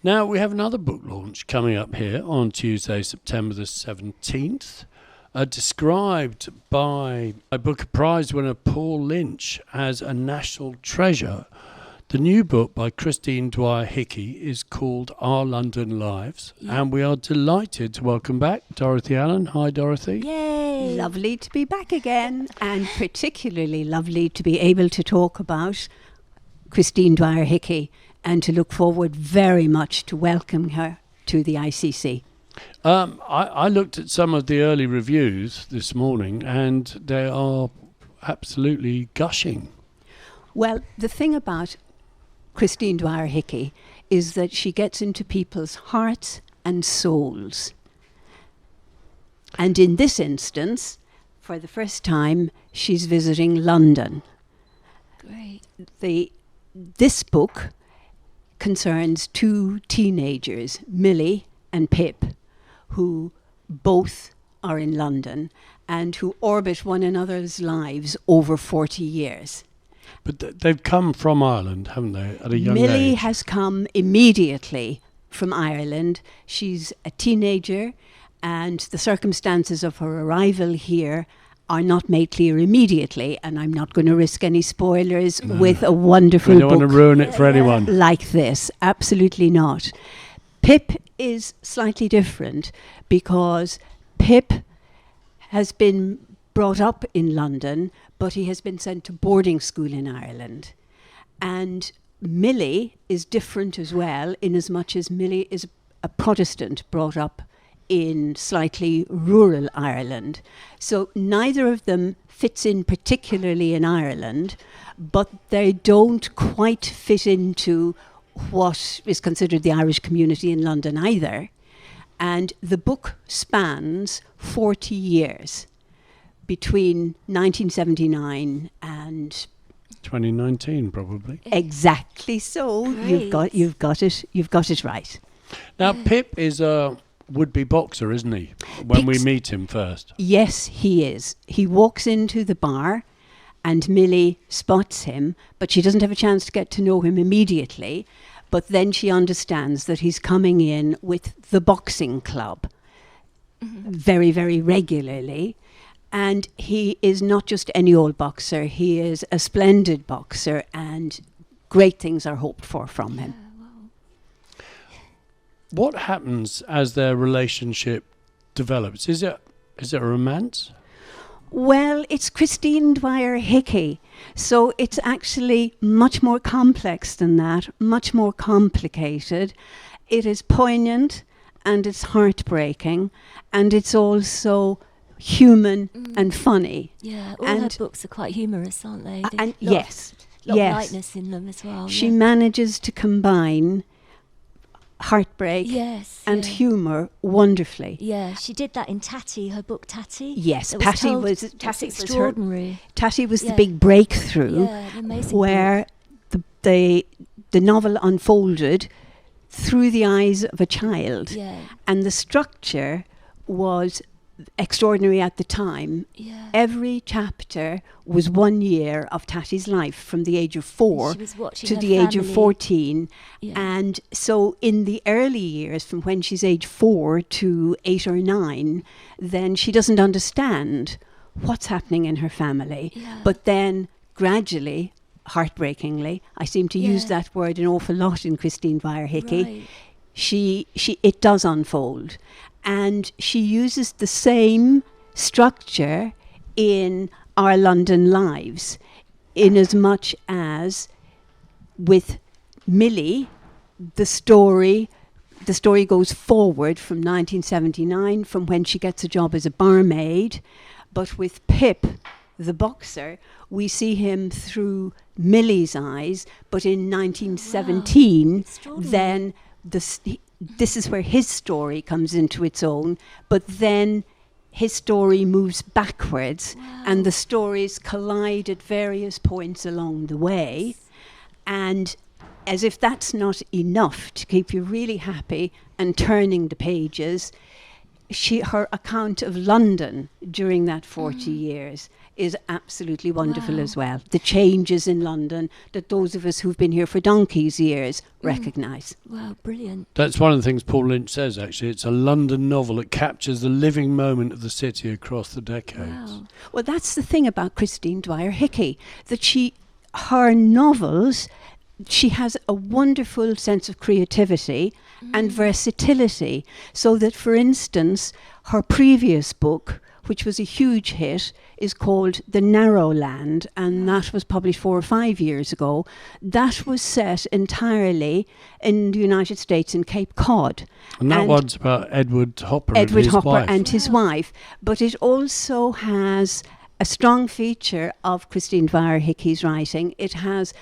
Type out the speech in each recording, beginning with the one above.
Now, we have another book launch coming up here on Tuesday, September the 17th, described by a Booker Prize winner Paul Lynch as a national treasure. The new book by Christine Dwyer Hickey is called Our London Lives, and we are delighted to welcome back Dorothy Allen. Hi, Dorothy. Yay! Lovely to be back again, and particularly lovely to be able to talk about Christine Dwyer Hickey and to look forward very much to welcoming her to the ICC. I looked at some of the early reviews this morning and they are absolutely gushing. Well, the thing about Christine Dwyer Hickey is that she gets into people's hearts and souls. And in this instance, for the first time, she's visiting London. Great. This book concerns two teenagers, Millie and Pip, who both are in London and who orbit one another's lives over 40 years. But they've come from Ireland, haven't they, at a young age? Millie has come immediately from Ireland. She's a teenager, and the circumstances of her arrival here are not made clear immediately, and I'm not going to risk any spoilers with a wonderful book. We don't want to ruin it for anyone. Like this, absolutely not. Pip is slightly different because Pip has been brought up in London, but he has been sent to boarding school in Ireland. And Millie is different as well, in as much as Millie is a Protestant brought up in slightly rural Ireland. So neither of them fits in particularly in Ireland, but they don't quite fit into what is considered the Irish community in London either. And the book spans 40 years between 1979 and 2019, probably. Exactly so. Great. You've got it right. Now, Pip is a would-be boxer, isn't he? When we meet him first. Yes, he is. He walks into the bar and Millie spots him, but she doesn't have a chance to get to know him immediately. But then she understands that he's coming in with the boxing club very, very regularly. And he is not just any old boxer. He is a splendid boxer, and great things are hoped for from him. What happens as their relationship develops? Is it a romance? Well, it's Christine Dwyer Hickey, so it's actually much more complex than that, much more complicated. It is poignant and it's heartbreaking, and it's also human and funny. Yeah, all her books are quite humorous, aren't they? And lot yes, of lightness in them as well. She manages to combine heartbreak and humour wonderfully. Yeah, she did that in Tatty, her book Tatty. Yes, Tatty was extraordinary. Tatty was the big breakthrough, amazing where the novel unfolded through the eyes of a child, and the structure was extraordinary at the time. Every chapter was 1 year of Tatty's life, from the age of 4 to the age of 14. And so in the early years, from when she's age 4 to 8 or 9, then she doesn't understand what's happening in her family. But then gradually, heartbreakingly, I seem to use that word an awful lot in Christine Dwyer Hickey, it does unfold. And she uses the same structure in Our London Lives, in as much as with Millie, the story goes forward from 1979, from when she gets a job as a barmaid. But with Pip, the boxer, we see him through Millie's eyes. But in 1917, then this is where his story comes into its own, but then his story moves backwards and the stories collide at various points along the way. And as if that's not enough to keep you really happy and turning the pages, her account of London during that 40 years is absolutely wonderful as well. The changes in London that those of us who've been here for donkey's years recognise. Wow, brilliant. That's one of the things Paul Lynch says, actually. It's a London novel that captures the living moment of the city across the decades. Wow. Well, that's the thing about Christine Dwyer Hickey, that her novels, she has a wonderful sense of creativity and versatility. So that, for instance, her previous book, which was a huge hit, is called The Narrow Land, and that was published 4 or 5 years ago. That was set entirely in the United States in Cape Cod. And that one's about Edward Hopper and his wife. But it also has a strong feature of Christine Dwyer Hickey's writing. It has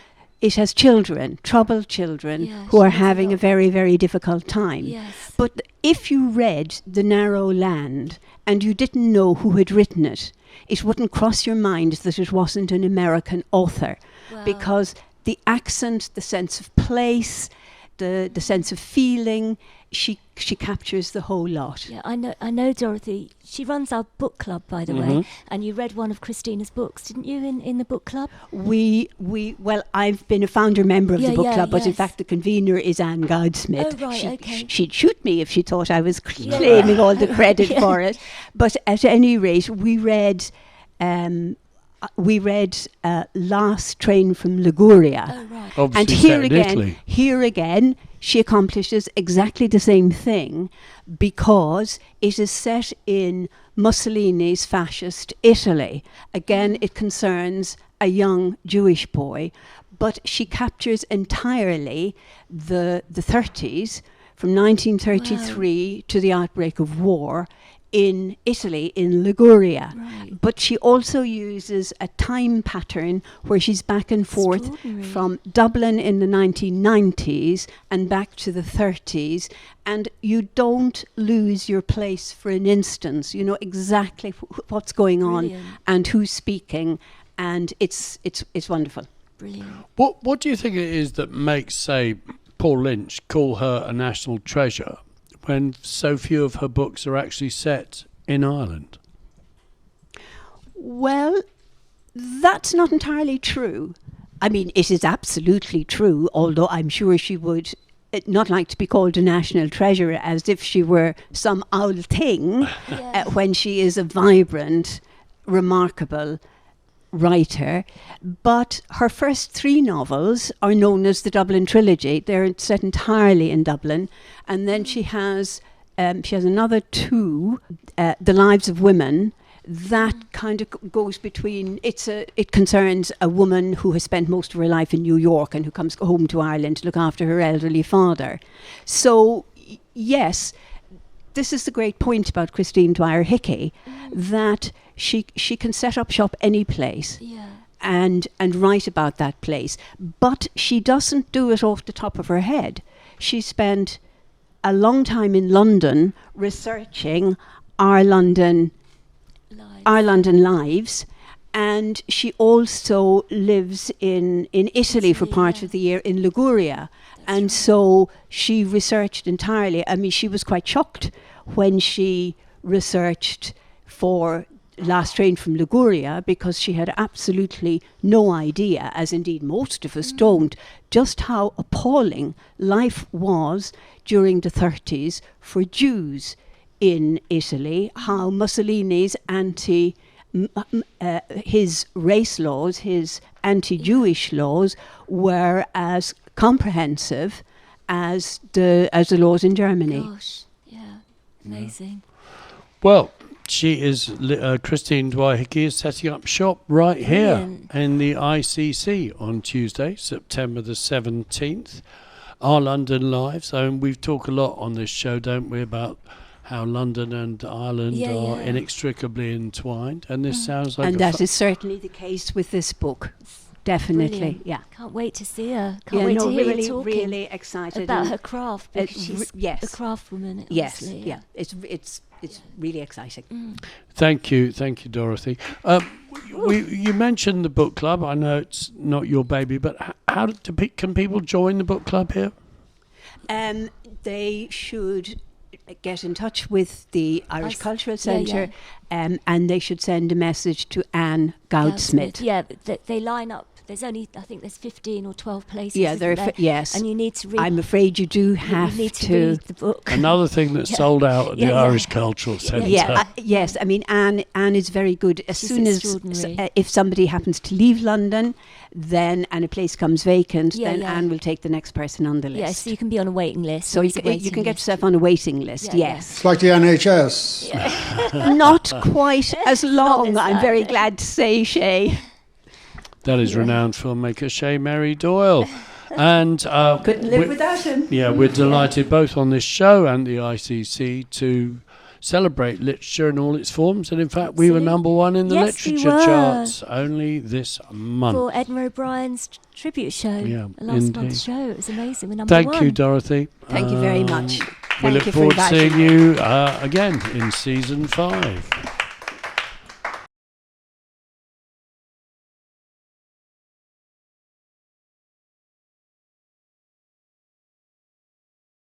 children, troubled children, who are having a very, very difficult time. Yes. But if you read The Narrow Land and you didn't know who had written it, it wouldn't cross your mind that it wasn't an American author. Wow. Because the accent, the sense of place, the sense of feeling, she captures the whole lot. Yeah, I know Dorothy. She runs our book club, by the way, and you read one of Christina's books, didn't you, in the book club? Well, I've been a founder member of the book club, but in fact the convener is Anne Goudsmith. Oh, right, okay. She'd shoot me if she thought I was claiming all the credit for it. But at any rate, we read Last Train from Liguria. Oh, right. Obviously, and here again, she accomplishes exactly the same thing, because it is set in Mussolini's fascist Italy. Again, it concerns a young Jewish boy, but she captures entirely the 30s, from 1933 to the outbreak of war, in Italy, in Liguria. Right. But she also uses a time pattern where she's back and forth from Dublin in the 1990s and back to the 30s, and you don't lose your place for an instance. You know exactly what's going on and who's speaking, and it's wonderful. Brilliant. What do you think it is that makes, say, Paul Lynch call her a national treasure when so few of her books are actually set in Ireland? Well, that's not entirely true. I mean, it is absolutely true, although I'm sure she would not like to be called a national treasure as if she were some old thing when she is a vibrant, remarkable writer. But her first 3 novels are known as the Dublin Trilogy. They're set entirely in Dublin. And then she has another 2, The Lives of Women. That kind of goes between, it concerns a woman who has spent most of her life in New York and who comes home to Ireland to look after her elderly father. So, yes, this is the great point about Christine Dwyer Hickey, that she can set up shop any place and write about that place. But she doesn't do it off the top of her head. She spent a long time in London researching our London lives, and she also lives in Italy for part of the year, in Liguria. So she researched entirely. I mean, she was quite shocked when she researched for Last Train from Liguria, because she had absolutely no idea, as indeed most of us don't, just how appalling life was during the 30s for Jews in Italy, how Mussolini's his race laws, his anti-Jewish laws were as comprehensive as the laws in Germany. Gosh, yeah, amazing. Well, she is Christine Dwyer Hickey is setting up shop right here in the ICC on Tuesday, September the 17th. Our London Lives. We've talked a lot on this show, don't we, about how London and Ireland are inextricably entwined, and this sounds like. And that is certainly the case with this book. Definitely, Brilliant. yeah. Can't wait to see her. Can't wait to hear her talking really excited about her craft, because she's a craft woman. Yes, obviously, yeah. It's really exciting. Thank you, Dorothy. You mentioned the book club. I know it's not your baby, but can people join the book club here? They should get in touch with the Irish Cultural Yeah, Centre, and they should send a message to Anne Goudsmith. Yeah, they line up. There's only, I think there's 15 or 12 places. Yeah, yes. And you need to read. I'm afraid you do have you need to read the book. Another thing that's sold out at the Irish Cultural Centre. Yes. I mean, Anne is very good. As She's soon as if somebody happens to leave London, then and a place comes vacant, then Anne will take the next person on the list. Yeah, so you can be on a waiting list. So you can get yourself on a waiting list. Yes, it's like the NHS. Yeah. Not quite as long. I'm very glad to say, Shay. That is renowned filmmaker Shay Mary Doyle. And couldn't live without him. Yeah, we're delighted both on this show and the ICC to celebrate literature in all its forms. And in fact, we were number one in the literature charts only this month. For Edmund O'Brien's tribute show. Yeah, last month's show. It was amazing. We're number one. Thank you, Dorothy. Thank you very much. We look forward to seeing you again in season 5.